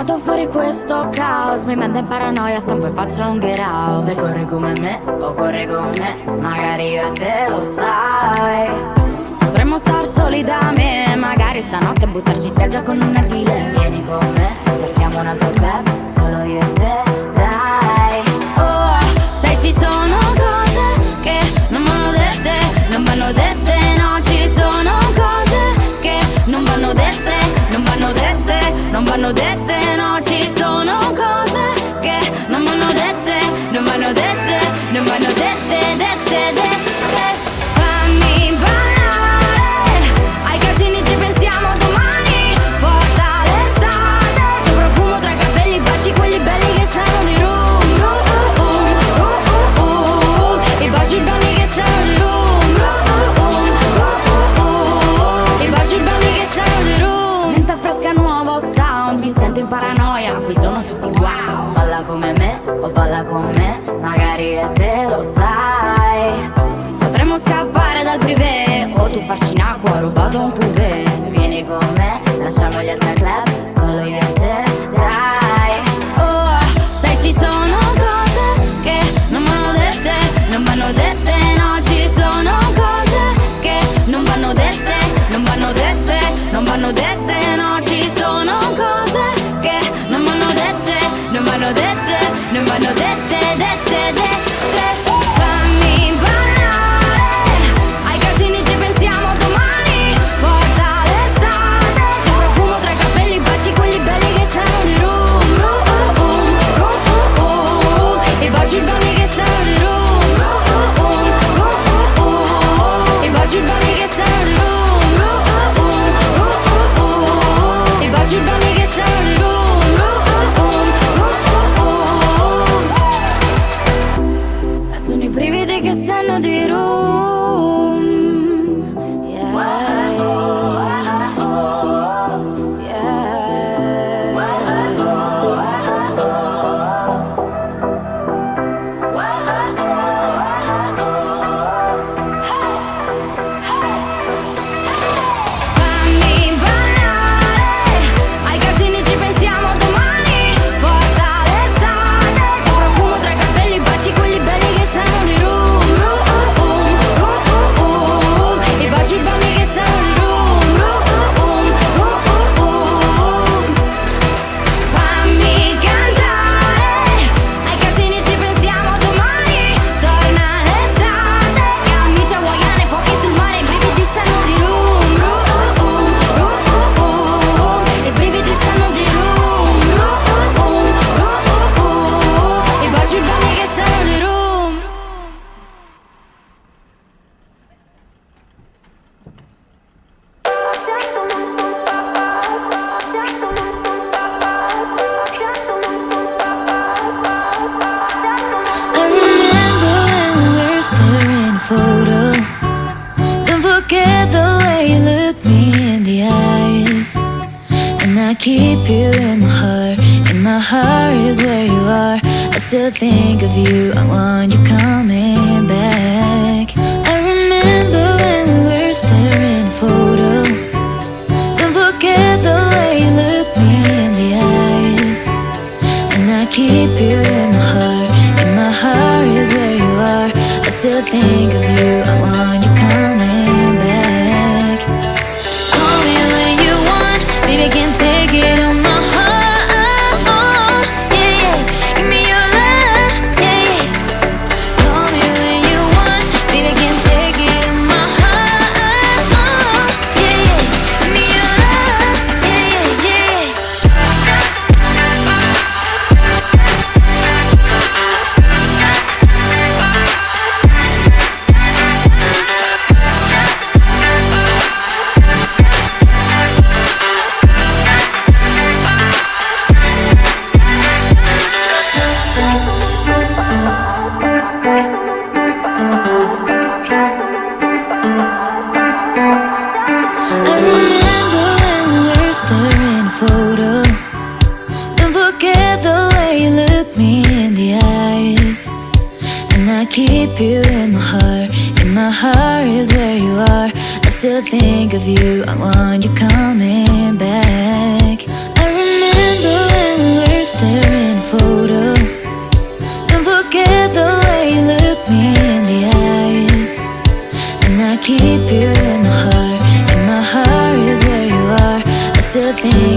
Vado fuori questo caos, mi manda in paranoia, stampo e faccio un get out. Se corri come me o corri con me, magari io e te lo sai. Potremmo star soli da me, magari stanotte buttarci in spiaggia con un narghile. Vieni con me, cerchiamo un altro club, solo io e te, dai. Oh, sai ci sono cose che non vanno dette, non vanno dette, no, ci sono cose che non vanno dette, non vanno dette, non vanno dette, no, ci sono cose che non vanno dette, non vanno dette, non vanno dette, dette, dette. Fammi ballare, ai casini ci pensiamo domani, porta l'estate, tuo profumo tra i capelli, baci quelli belli che sanno di rum, rum. poi sono tutti wow. Balla come me o balla con me, magari e te lo sai. Potremmo scappare dal privé o tu farci in acqua rubato un cuvée. Vieni con me, lasciamo gli altri club, solo io e te, dai. Oh, sai ci sono cose che non vanno dette, non vanno dette, no. Ci sono cose che non vanno dette, non vanno dette, non vanno dette, no. Ci sono cose che non vanno dette, non vanno dette, non vanno dette, dette, dette. Fammi ballare, ai casini ci pensiamo domani. Porta l'estate, tuo profumo tra i capelli, baci quelli belli che sanno di rum, rum, rum, rum, rum. I baci belli che sanno di rum, rum, rum, rum, rum. I baci belli che sanno di rum, rum, rum, rum, rum. I baci belli che sanno di rum, rum, rum, rum, rum. Mettono i brividi che sanno di rum, yeah, fammi ballare, ai casini ci pensiamo domani. Porta l'estate, tuo profumo tra i capelli, baci quelli belli che sanno di rum, rum, rum, rum, rum. I baci belli che sanno di rum, rum, rum, rum, rum. Fammi cantare, ai casini ci pensiamo domani. Torna l'estate, e amici hawaiane, fuochi sul mare, i brividi sanno di rum, rum, rum, rum, rum. I brividi sanno di rum, rum, rum, rum, rum. I baci belli che sanno di rum. I remember when we were staring a photo. Don't forget the way you look me in the eyes. And I keep you in my heart. And my heart is where you are. I still think of you. I want you coming back. I remember when we were staring a photo. Don't forget the way you look me in the eyes. And I keep you in my heart. And my heart is where you are. I still think of you. I want you coming back. Call me when you want. Baby, I can take it on my heart. Yeah, yeah. Give me your love. Yeah, yeah. Call me when you want. Baby, I can take it on my heart. Yeah, yeah. Give me your love. Yeah, yeah, yeah. I remember when we were staring a photo. Don't forget the way you look me in the eyes. And I keep you in my heart. And my heart is where you are. I still think of you. I want you coming back. I remember when we were staring a photo. Don't forget the way you look me in the eyes. And I keep you in my heart. And my heart is where you are. I still think